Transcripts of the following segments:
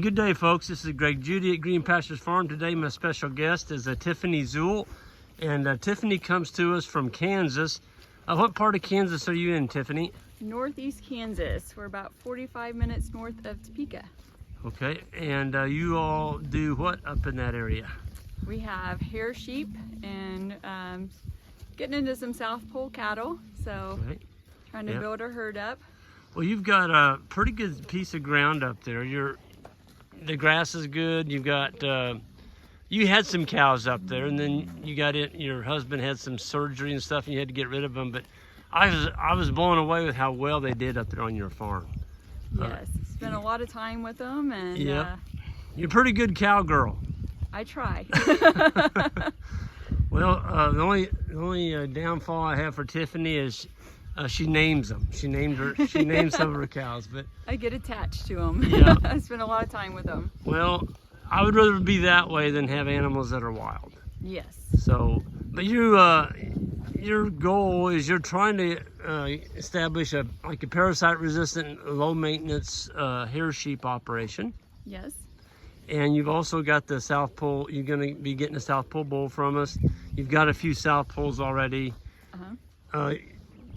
Good day, folks. This is Greg Judy at Green Pastures Farm. Today, my special guest is Tiffany Zool, and Tiffany comes to us from Kansas. What part of Kansas are you in, Tiffany? Northeast Kansas. We're about 45 minutes north of Topeka. Okay, and you all do what up in that area? We have hair sheep and getting into some South Pole cattle, so trying to build our herd up. Well, you've got a pretty good piece of ground up there. The grass is good. You've got you had some cows up there, and then you got it. Your husband had some surgery and stuff, and you had to get rid of them. But I was blown away with how well they did up there on your farm. Yes, spent a lot of time with them, and you're a pretty good cowgirl. I try. Well, the only downfall I have for Tiffany is she names them. She named some of her cows, but I get attached to them. Yeah. I spend a lot of time with them. Well, I would rather be that way than have animals that are wild. Yes. So, but your goal is you're trying to establish a parasite-resistant, low-maintenance hair sheep operation. Yes. And you've also got the South Pole. You're going to be getting a South Pole bull from us. You've got a few South Poles already.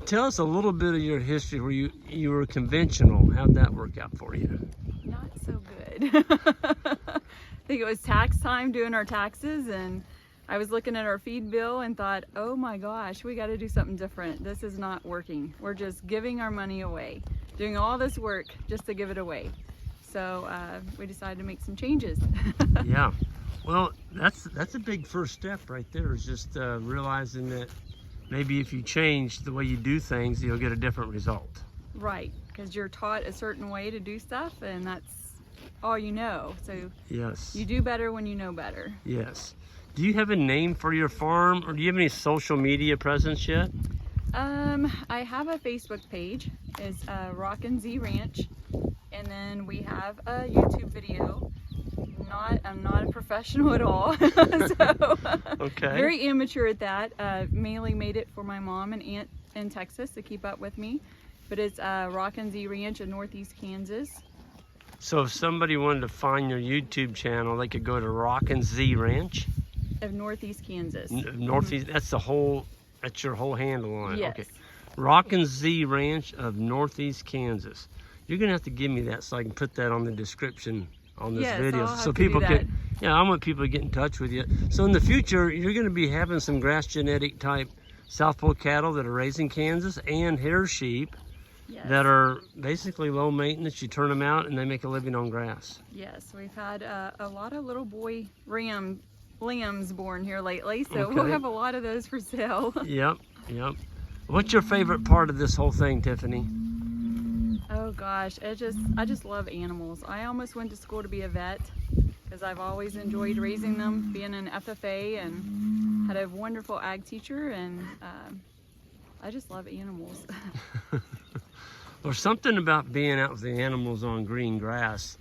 Tell us a little bit of your history where you were conventional. How'd that work out for you? Not so good. I think it was tax time, doing our taxes, and I was looking at our feed bill and thought, oh my gosh, we got to do something different. This is not working. We're just giving our money away, doing all this work just to give it away. So we decided to make some changes. Yeah, well, that's a big first step right there, is just realizing that maybe if you change the way you do things, you'll get a different result. Right, because you're taught a certain way to do stuff, and that's all you know. So yes, you do better when you know better. Yes. Do you have a name for your farm, or do you have any social media presence yet? I have a Facebook page. It's Rockin Ranch, and then we have a YouTube video. I'm not a professional at all, so very amateur at that. Mainly made it for my mom and aunt in Texas to keep up with me, but it's Rockin Ranch in Northeast Kansas. So if somebody wanted to find your YouTube channel, they could go to Rockin Ranch of Northeast Kansas. Northeast. That's your whole handle on it. Yes. Okay. Rockin Ranch of Northeast Kansas. You're gonna have to give me that so I can put that on the description on this video, so people can. Yeah, I want people to get in touch with you. So in the future, you're going to be having some grass genetic type South Pole cattle that are raised in Kansas, and hair sheep that are basically low maintenance. You turn them out and they make a living on grass. Yes, we've had a lot of little boy lambs born here lately, so we'll have a lot of those for sale. Yep. What's your favorite part of this whole thing, Tiffany? Oh gosh, I just love animals. I almost went to school to be a vet because I've always enjoyed raising them, being an FFA, and had a wonderful ag teacher, and I just love animals. There's something about being out with the animals on green grass.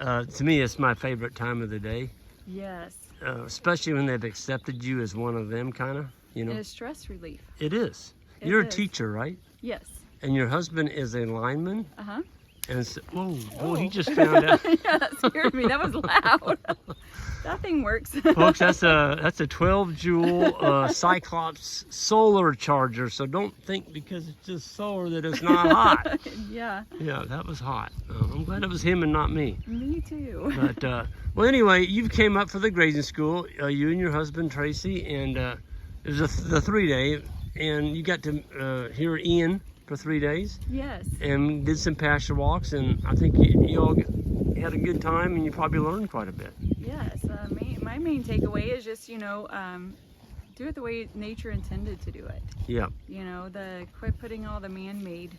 To me, it's my favorite time of the day. Yes. Especially when they've accepted you as one of them, kind of, you know. It's stress relief. It is. You're a teacher, right? Yes. And your husband is a lineman? Uh-huh. And so, whoa, he just found out. Yeah, that scared me. That was loud. That thing works. Folks, that's a 12 joule Cyclops solar charger. So don't think because it's just solar that it's not hot. Yeah. Yeah, that was hot. I'm glad it was him and not me. Me too. But, well, anyway, you came up for the grazing school, you and your husband, Tracy, and it was the 3-day, and you got to hear Ian for 3 days. Yes. And did some pasture walks, and I think you all had a good time, and you probably learned quite a bit. Yes. My main takeaway is just, do it the way nature intended to do it. Yeah. Quit putting all the man-made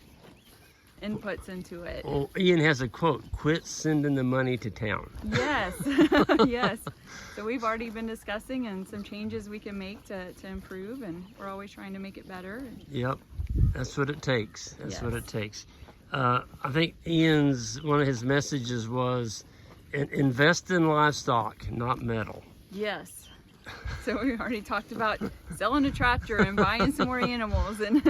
inputs into it. Well, Ian has a quote, quit sending the money to town. Yes. Yes. So we've already been discussing and some changes we can make to improve, and we're always trying to make it better. Yep. That's what it takes. That's what it takes. I think one of his messages was, invest in livestock, not metal. Yes. So we already talked about selling a tractor and buying some more animals. And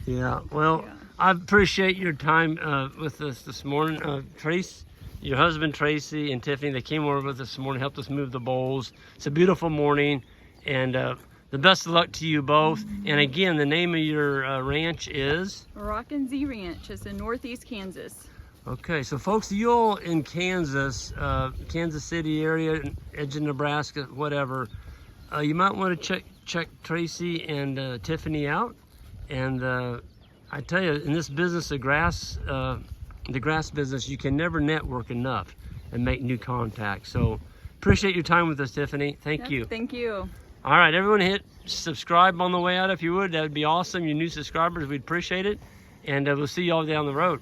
yeah, well, I appreciate your time with us this morning. Trace, your husband Tracy and Tiffany, they came over with us this morning, helped us move the bowls. It's a beautiful morning, and the best of luck to you both. And again, the name of your ranch is? Rockin Ranch. It's in Northeast Kansas. Okay, so folks, you all in Kansas, Kansas City area, edge of Nebraska, whatever, you might want to check Tracy and Tiffany out. And I tell you, in this business of grass, the grass business, you can never network enough and make new contacts. So appreciate your time with us, Tiffany. Thank you. Thank you. All right, everyone, hit subscribe on the way out if you would. That would be awesome. You new subscribers, we'd appreciate it. And we'll see you all down the road.